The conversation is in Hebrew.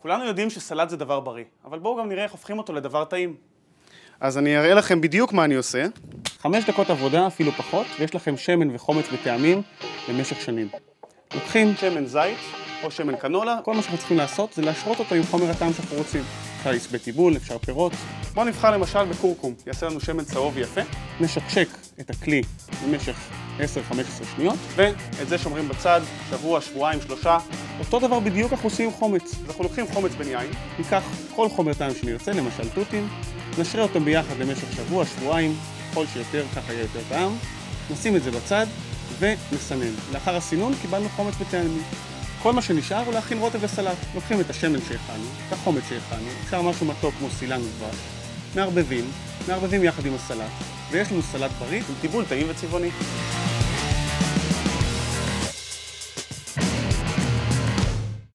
כולנו יודעים שסלט זה דבר בריא, אבל בואו גם נראה איך הופכים אותו לדבר טעים. אז אני אראה לכם בדיוק מה אני עושה. 5 דקות עבודה, אפילו פחות, ויש לכם שמן וחומץ וטעמים במשך שנים. לוקחים שמן זית או שמן קנולה, כל מה שאנחנו צריכים לעשות זה להשרות אותו עם חומר הטעם שאנחנו רוצים. אפשר לסבי טיבול, אפשר פירות. בואו נבחר למשל בקורקום, יעשה לנו שמן צהוב יפה. נשקשק את הכלי במשך 10-15 שניות, ואת זה שומרים בצד, שבוע, שבועיים, 3. אותו דבר בדיוק אנחנו עושים עם חומץ. אז אנחנו לוקחים חומץ בן יין, ניקח כל חומר טעם שנרצה, למשל תותים, נשרה אותם ביחד למשך שבוע, שבועיים, ככל שיותר, ככה יהיה יותר טעם. נשים את זה בצד ונסנן. לאחר הסינון קיבלנו חומץ וטעמים. כל מה שנשאר הוא להכין רוטב וסלט. לוקחים את השמן שהכנו, את החומץ שהכנו, אפשר משהו מתוק כמו סילן ודבש, מערבבים יחד עם הסלט, ויש לנו סלט בריא עם טיבול טעים וצבעוני.